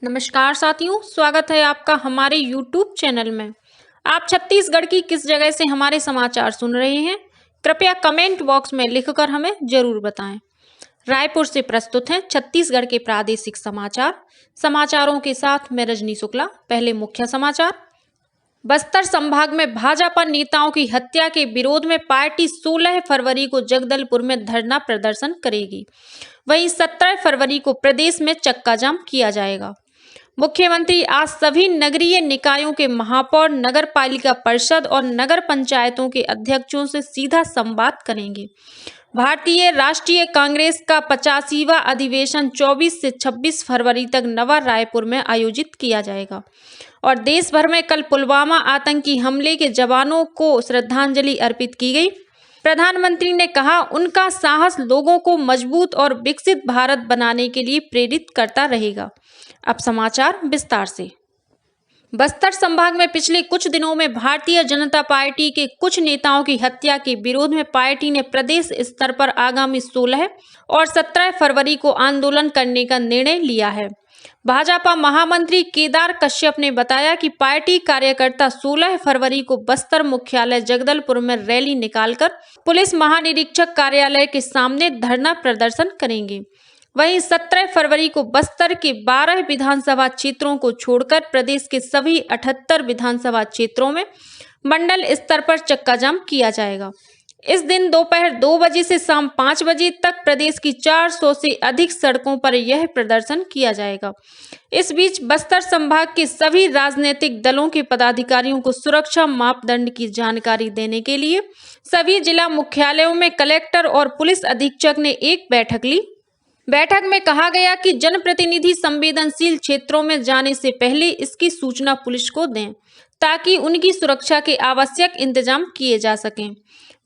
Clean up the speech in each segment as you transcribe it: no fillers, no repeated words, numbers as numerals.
नमस्कार साथियों, स्वागत है आपका हमारे YouTube चैनल में। आप छत्तीसगढ़ की किस जगह से हमारे समाचार सुन रहे हैं? कृपया कमेंट बॉक्स में लिखकर हमें जरूर बताएं। रायपुर से प्रस्तुत हैं छत्तीसगढ़ के प्रादेशिक समाचार। समाचारों के साथ मैं रजनी शुक्ला। पहले मुख्य समाचार। बस्तर संभाग में भाजपा नेताओं की हत्या के विरोध में पार्टी 16 फरवरी को जगदलपुर में धरना प्रदर्शन करेगी। वहीं 17 फरवरी को प्रदेश में चक्का जाम किया जाएगा। मुख्यमंत्री आज सभी नगरीय निकायों के महापौर, नगर पालिका परिषद और नगर पंचायतों के अध्यक्षों से सीधा संवाद करेंगे। भारतीय राष्ट्रीय कांग्रेस का 85वां अधिवेशन 24 से 26 फरवरी तक नवा रायपुर में आयोजित किया जाएगा और देश भर में कल पुलवामा आतंकी हमले के जवानों को श्रद्धांजलि अर्पित की गई। प्रधानमंत्री ने कहा, उनका साहस लोगों को मजबूत और विकसित भारत बनाने के लिए प्रेरित करता रहेगा। अब समाचार विस्तार से। बस्तर संभाग में पिछले कुछ दिनों में भारतीय जनता पार्टी के कुछ नेताओं की हत्या के विरोध में पार्टी ने प्रदेश स्तर पर आगामी 16 और 17 फरवरी को आंदोलन करने का निर्णय लिया है। भाजपा महामंत्री केदार कश्यप ने बताया कि पार्टी कार्यकर्ता 16 फरवरी को बस्तर मुख्यालय जगदलपुर में रैली निकालकर पुलिस महानिरीक्षक कार्यालय के सामने धरना प्रदर्शन करेंगे। वहीं 17 फरवरी को बस्तर के 12 विधानसभा क्षेत्रों को छोड़कर प्रदेश के सभी 78 विधानसभा क्षेत्रों में मंडल स्तर पर चक्का जाम किया जाएगा। इस दिन दोपहर 2 बजे से शाम 5 बजे तक प्रदेश की 400 से अधिक सड़कों पर यह प्रदर्शन किया जाएगा। इस बीच बस्तर संभाग के सभी राजनीतिक दलों के पदाधिकारियों को सुरक्षा मापदंड की जानकारी देने के लिए सभी जिला मुख्यालयों में कलेक्टर और पुलिस अधीक्षक ने एक बैठक ली। बैठक में कहा गया कि जनप्रतिनिधि संवेदनशील क्षेत्रों में जाने से पहले इसकी सूचना पुलिस को दें ताकि उनकी सुरक्षा के आवश्यक इंतजाम किए जा सकें।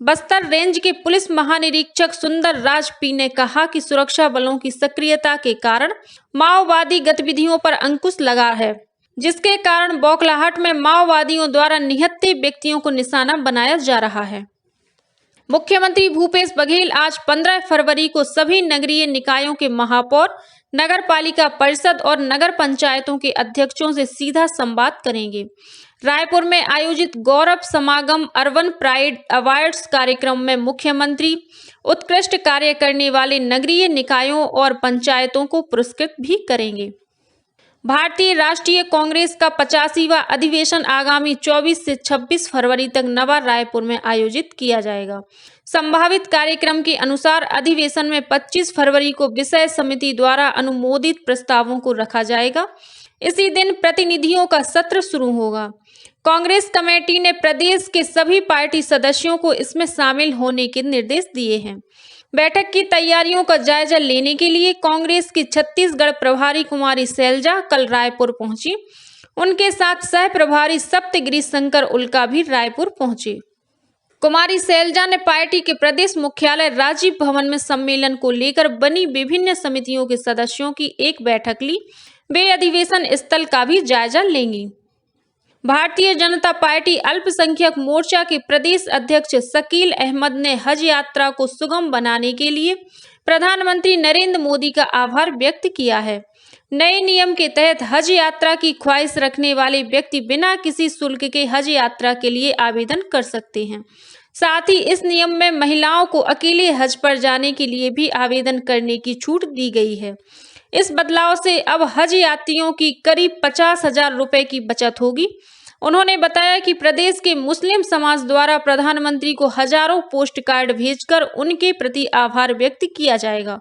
बस्तर रेंज के पुलिस महानिरीक्षक सुंदर राज पी ने कहा कि सुरक्षा बलों की सक्रियता के कारण माओवादी गतिविधियों पर अंकुश लगा है, जिसके कारण बौखलाहट में माओवादियों द्वारा निहत्थे व्यक्तियों को निशाना बनाया जा रहा है। मुख्यमंत्री भूपेश बघेल आज 15 फरवरी को सभी नगरीय निकायों के महापौर, नगर पालिका परिषद और नगर पंचायतों के अध्यक्षों से सीधा संवाद करेंगे। रायपुर में आयोजित गौरव समागम अर्बन प्राइड अवार्ड्स कार्यक्रम में मुख्यमंत्री उत्कृष्ट कार्य करने वाले नगरीय निकायों और पंचायतों को पुरस्कृत भी करेंगे। भारतीय राष्ट्रीय कांग्रेस का 85वां अधिवेशन आगामी 24 से 26 फरवरी तक नवा रायपुर में आयोजित किया जाएगा। संभावित कार्यक्रम के अनुसार अधिवेशन में 25 फरवरी को विषय समिति द्वारा अनुमोदित प्रस्तावों को रखा जाएगा। इसी दिन प्रतिनिधियों का सत्र शुरू होगा। कांग्रेस कमेटी ने प्रदेश के सभी पार्टी सदस्यों को इसमें शामिल होने के निर्देश दिए हैं। बैठक की तैयारियों का जायजा लेने के लिए कांग्रेस की छत्तीसगढ़ प्रभारी कुमारी शैलजा कल रायपुर पहुंची। उनके साथ सह प्रभारी सप्तगिरी शंकर उल्का भी रायपुर पहुंचे। कुमारी शैलजा ने पार्टी के प्रदेश मुख्यालय राजीव भवन में सम्मेलन को लेकर बनी विभिन्न समितियों के सदस्यों की एक बैठक ली। वे अधिवेशन स्थल का भी जायजा लेंगी। भारतीय जनता पार्टी अल्पसंख्यक मोर्चा के प्रदेश अध्यक्ष शकील अहमद ने हज यात्रा को सुगम बनाने के लिए प्रधानमंत्री नरेंद्र मोदी का आभार व्यक्त किया है। नए नियम के तहत हज यात्रा की ख्वाहिश रखने वाले व्यक्ति बिना किसी शुल्क के हज यात्रा के लिए आवेदन कर सकते हैं। साथ ही इस नियम में महिलाओं को अकेले हज पर जाने के लिए भी आवेदन करने की छूट दी गई है। इस बदलाव से अब हज यात्रियों की करीब 50,000 रुपए की बचत होगी। उन्होंने बताया कि प्रदेश के मुस्लिम समाज द्वारा प्रधानमंत्री को हजारों पोस्ट कार्ड भेजकर उनके प्रति आभार व्यक्त किया जाएगा।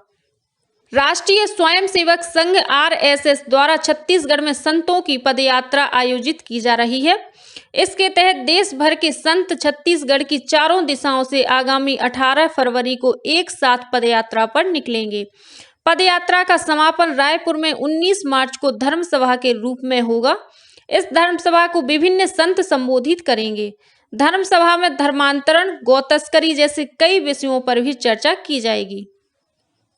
राष्ट्रीय स्वयंसेवक संघ RSS द्वारा छत्तीसगढ़ में संतों की पदयात्रा आयोजित की जा रही है। इसके तहत देश भर के संत छत्तीसगढ़ की चारों दिशाओं से आगामी 18 फरवरी को एक साथ पदयात्रा पर निकलेंगे। पदयात्रा का समापन रायपुर में 19 मार्च को धर्मसभा के रूप में होगा। इस धर्मसभा को विभिन्न संत संबोधित करेंगे। धर्मसभा में धर्मांतरण, गौ तस्करी जैसे कई विषयों पर भी चर्चा की जाएगी।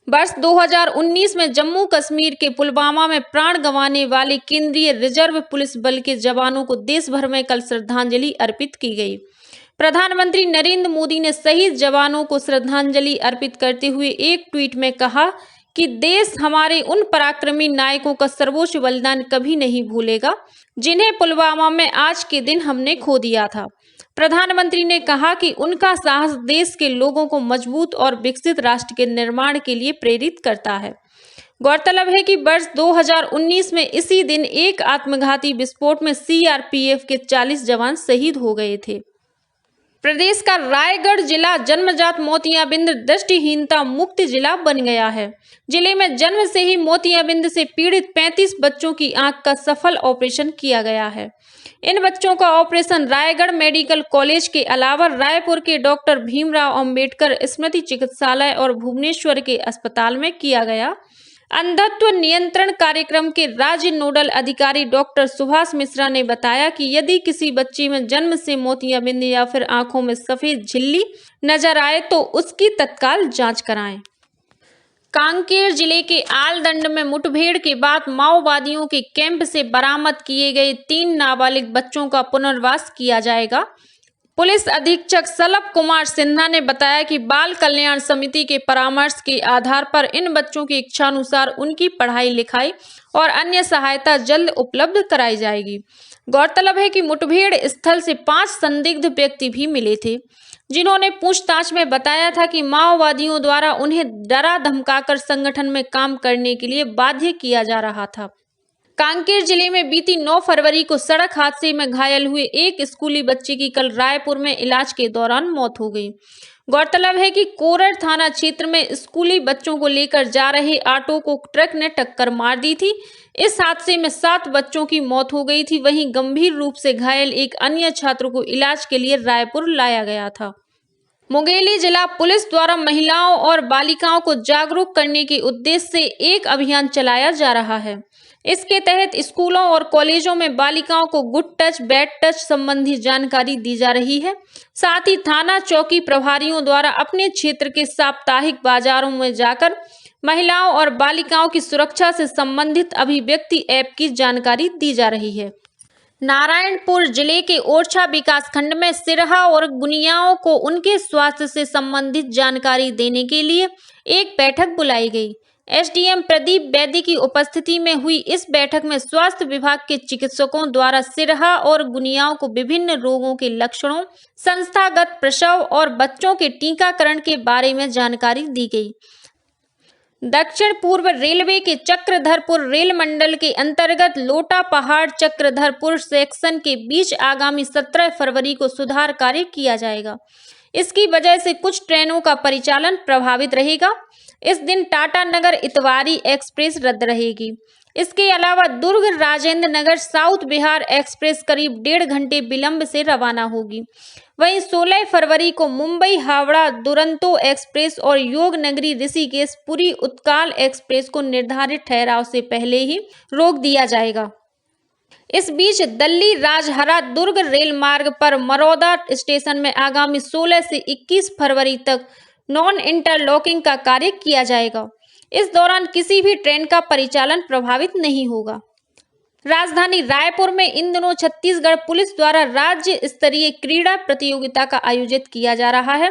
वर्ष 2019 में जम्मू कश्मीर के पुलवामा में प्राण गंवाने वाले केंद्रीय रिजर्व पुलिस बल के जवानों को देश भर में कल श्रद्धांजलि अर्पित की गई। प्रधानमंत्री नरेंद्र मोदी ने शहीद जवानों को श्रद्धांजलि अर्पित करते हुए एक ट्वीट में कहा कि देश हमारे उन पराक्रमी नायकों का सर्वोच्च बलिदान कभी नहीं भूलेगा, जिन्हें पुलवामा में आज के दिन हमने खो दिया था। प्रधानमंत्री ने कहा कि उनका साहस देश के लोगों को मजबूत और विकसित राष्ट्र के निर्माण के लिए प्रेरित करता है। गौरतलब है कि वर्ष 2019 में इसी दिन एक आत्मघाती विस्फोट में सीआरपीएफ के 40 जवान शहीद हो गए थे। प्रदेश का रायगढ़ जिला जन्मजात मोतियाबिंद दृष्टिहीनता मुक्त जिला बन गया है। जिले में जन्म से ही मोतियाबिंद से पीड़ित 35 बच्चों की आंख का सफल ऑपरेशन किया गया है। इन बच्चों का ऑपरेशन रायगढ़ मेडिकल कॉलेज के अलावा रायपुर के डॉक्टर भीमराव अंबेडकर स्मृति चिकित्सालय और भुवनेश्वर के अस्पताल में किया गया। अंधत्व नियंत्रण कार्यक्रम के राज्य नोडल अधिकारी डॉक्टर सुभाष मिश्रा ने बताया कि यदि किसी बच्ची में जन्म से मोतियाबिंद या फिर आंखों में सफेद झिल्ली नजर आए तो उसकी तत्काल जांच कराएं। कांकेर जिले के आलदंड में मुठभेड़ के बाद माओवादियों के कैंप से बरामद किए गए 3 नाबालिग बच्चों का पुनर्वास किया जाएगा। पुलिस अधीक्षक सलभ कुमार सिन्हा ने बताया कि बाल कल्याण समिति के परामर्श के आधार पर इन बच्चों की इच्छानुसार उनकी पढ़ाई लिखाई और अन्य सहायता जल्द उपलब्ध कराई जाएगी। गौरतलब है कि मुठभेड़ स्थल से 5 संदिग्ध व्यक्ति भी मिले थे, जिन्होंने पूछताछ में बताया था कि माओवादियों द्वारा उन्हें डरा धमकाकर संगठन में काम करने के लिए बाध्य किया जा रहा था। कांकेर जिले में बीती 9 फरवरी को सड़क हादसे में घायल हुए एक स्कूली बच्चे की कल रायपुर में इलाज के दौरान मौत हो गई। गौरतलब है कि कोरर थाना क्षेत्र में स्कूली बच्चों को लेकर जा रहे ऑटो को ट्रक ने टक्कर मार दी थी। इस हादसे में 7 बच्चों की मौत हो गई थी। वहीं गंभीर रूप से घायल एक अन्य छात्र को इलाज के लिए रायपुर लाया गया था। मुंगेली जिला पुलिस द्वारा महिलाओं और बालिकाओं को जागरूक करने के उद्देश्य से एक अभियान चलाया जा रहा है। इसके तहत स्कूलों और कॉलेजों में बालिकाओं को गुड टच, बैड टच संबंधी जानकारी दी जा रही है। साथ ही थाना चौकी प्रभारियों द्वारा अपने क्षेत्र के साप्ताहिक बाजारों में जाकर महिलाओं और बालिकाओं की सुरक्षा से संबंधित अभिव्यक्ति ऐप की जानकारी दी जा रही है। नारायणपुर जिले के ओरछा विकासखंड में सिरहा और गुनियाओं को उनके स्वास्थ्य से संबंधित जानकारी देने के लिए एक बैठक बुलाई गई। एसडीएम प्रदीप वैद्य की उपस्थिति में हुई इस बैठक में स्वास्थ्य विभाग के चिकित्सकों द्वारा सिरहा और गुनियाओं को विभिन्न रोगों के लक्षणों, संस्थागत प्रसव और बच्चों के टीकाकरण के बारे में जानकारी दी गई। दक्षिण पूर्व रेलवे के चक्रधरपुर रेल मंडल के अंतर्गत लोटा पहाड़ चक्रधरपुर सेक्शन के बीच आगामी 17 फरवरी को सुधार कार्य किया जाएगा। इसकी वजह से कुछ ट्रेनों का परिचालन प्रभावित रहेगा। इस दिन टाटा नगर इतवारी एक्सप्रेस रद्द रहेगी। इसके अलावा दुर्ग राजेंद्र नगर साउथ बिहार एक्सप्रेस करीब 1.5 घंटे विलंब से रवाना होगी। वहीं 16 फरवरी को मुंबई हावड़ा दुरंतो एक्सप्रेस और योग नगरी ऋषिकेश पुरी उत्काल एक्सप्रेस को निर्धारित ठहराव से पहले ही रोक दिया जाएगा। इस बीच दिल्ली राजहरा दुर्ग रेल मार्ग पर मरौदा स्टेशन में आगामी 16 से 21 फरवरी तक नॉन इंटरलॉकिंग का कार्य किया जाएगा। इस दौरान किसी भी ट्रेन का परिचालन प्रभावित नहीं होगा। राजधानी रायपुर में इन दिनों छत्तीसगढ़ पुलिस द्वारा राज्य स्तरीय क्रीड़ा प्रतियोगिता का आयोजित किया जा रहा है।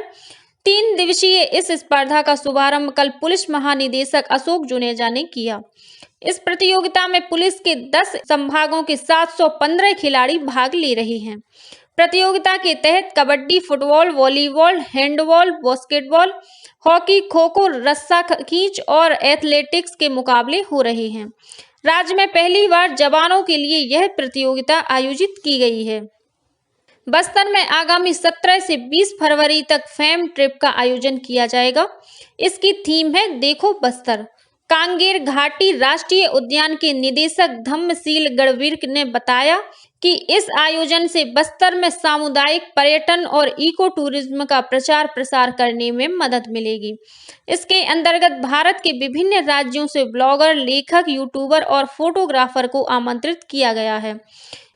3 दिवसीय इस स्पर्धा का शुभारंभ कल पुलिस महानिदेशक अशोक जुनेजा ने किया। इस प्रतियोगिता में पुलिस के 10 संभागों के 715 खिलाड़ी भाग ले रहे हैं। प्रतियोगिता के तहत kabaddi, football, volleyball, handball, basketball, hockey, kho kho, रस्सा खींच और एथलेटिक्स के मुकाबले हो रहे हैं। राज्य में पहली बार जवानों के लिए यह प्रतियोगिता आयोजित की गई है। बस्तर में आगामी 17 से 20 फरवरी तक फेम ट्रिप का आयोजन किया जाएगा। इसकी थीम है देखो बस्तर। कांगेर घाटी राष्ट्रीय उद्यान के निदेशक धम्मशील गढ़वीर ने बताया कि इस आयोजन से बस्तर में सामुदायिक पर्यटन और इको टूरिज्म का प्रचार प्रसार करने में मदद मिलेगी। इसके अंतर्गत भारत के विभिन्न राज्यों से ब्लॉगर, लेखक, यूट्यूबर और फोटोग्राफर को आमंत्रित किया गया है।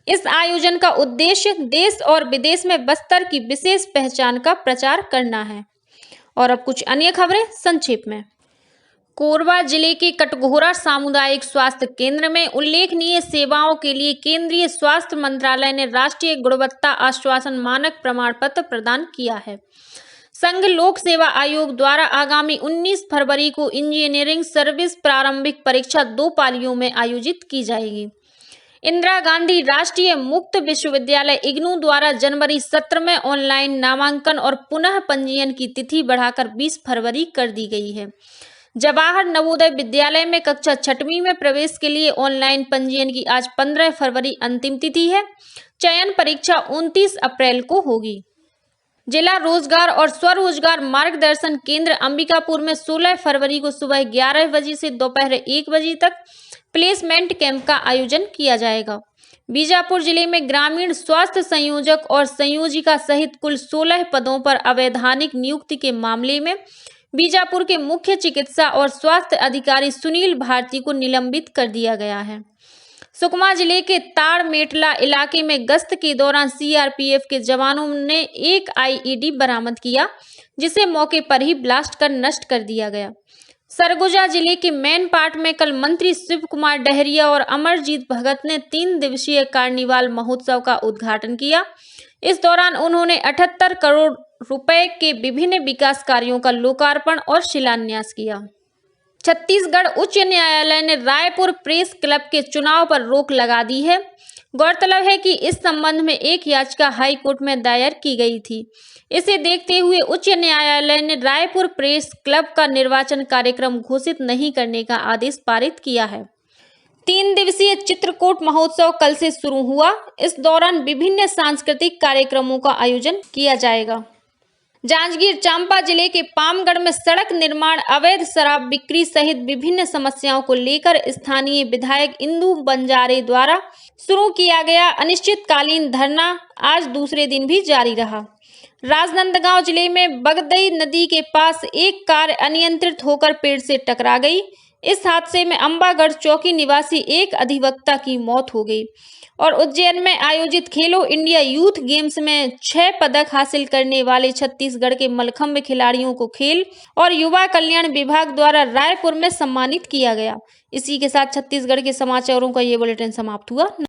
इस आयोजन का उद्देश्य देश और विदेश में बस्तर की विशेष पहचान का प्रचार करना है। और अब कुछ अन्य खबरें संक्षेप में। कोरबा जिले के कटघोरा सामुदायिक स्वास्थ्य केंद्र में उल्लेखनीय सेवाओं के लिए केंद्रीय स्वास्थ्य मंत्रालय ने राष्ट्रीय गुणवत्ता आश्वासन मानक प्रमाण पत्र प्रदान किया है। संघ लोक सेवा आयोग द्वारा आगामी 19 फरवरी को इंजीनियरिंग सर्विस प्रारंभिक परीक्षा 2 पालियों में आयोजित की जाएगी। इंदिरा गांधी राष्ट्रीय मुक्त विश्वविद्यालय इग्नू द्वारा जनवरी सत्र में ऑनलाइन नामांकन और पुनः पंजीयन की तिथि बढ़ाकर 20 फरवरी कर दी गई है। जवाहर नवोदय विद्यालय में कक्षा 6वीं में प्रवेश के लिए ऑनलाइन पंजीयन की आज 15 फरवरी अंतिम तिथि है। चयन परीक्षा 29 अप्रैल को होगी। जिला रोजगार और स्वरोजगार मार्गदर्शन केंद्र अंबिकापुर में 16 फरवरी को सुबह 11 बजे से दोपहर 1 बजे तक प्लेसमेंट कैंप का आयोजन किया जाएगा। बीजापुर जिले में ग्रामीण स्वास्थ्य संयोजक और संयोजिका सहित कुल 16 पदों पर अवैधानिक नियुक्ति के मामले में बीजापुर के मुख्य चिकित्सा और स्वास्थ्य अधिकारी सुनील भारती को निलंबित कर दिया गया है। सुकमा जिले के ताड़मेटला इलाके में गश्त के दौरान सीआरपीएफ के जवानों ने एक आईईडी बरामद किया, जिसे मौके पर ही ब्लास्ट कर नष्ट कर दिया गया। सरगुजा जिले के मैनपाट में कल मंत्री शिव कुमार डहरिया और अमरजीत भगत ने 3 दिवसीय कार्निवाल महोत्सव का उद्घाटन किया। इस दौरान उन्होंने 78 करोड़ रुपए के विभिन्न विकास कार्यों का लोकार्पण और शिलान्यास किया। छत्तीसगढ़ उच्च न्यायालय ने रायपुर प्रेस क्लब के चुनाव पर रोक लगा दी है। गौरतलब है कि इस संबंध में एक याचिका हाई कोर्ट में दायर की गई थी। इसे देखते हुए उच्च न्यायालय ने रायपुर प्रेस क्लब का निर्वाचन कार्यक्रम घोषित नहीं करने का आदेश पारित किया है। 3 दिवसीय चित्रकूट महोत्सव कल से शुरू हुआ। इस दौरान विभिन्न सांस्कृतिक कार्यक्रमों का आयोजन किया जाएगा। जांजगीर चांपा जिले के पामगढ़ में सड़क निर्माण, अवैध शराब बिक्री सहित विभिन्न समस्याओं को लेकर स्थानीय विधायक इंदु बंजारे द्वारा शुरू किया गया अनिश्चितकालीन धरना आज दूसरे दिन भी जारी रहा। राजनांदगांव जिले में बगदई नदी के पास एक कार अनियंत्रित होकर पेड़ से टकरा गई। इस हादसे में अंबागढ़ चौकी निवासी एक अधिवक्ता की मौत हो गई। और उज्जैन में आयोजित खेलो इंडिया यूथ गेम्स में 6 पदक हासिल करने वाले छत्तीसगढ़ के मलखंभ खिलाड़ियों को खेल और युवा कल्याण विभाग द्वारा रायपुर में सम्मानित किया गया। इसी के साथ छत्तीसगढ़ के समाचारों का ये बुलेटिन समाप्त हुआ।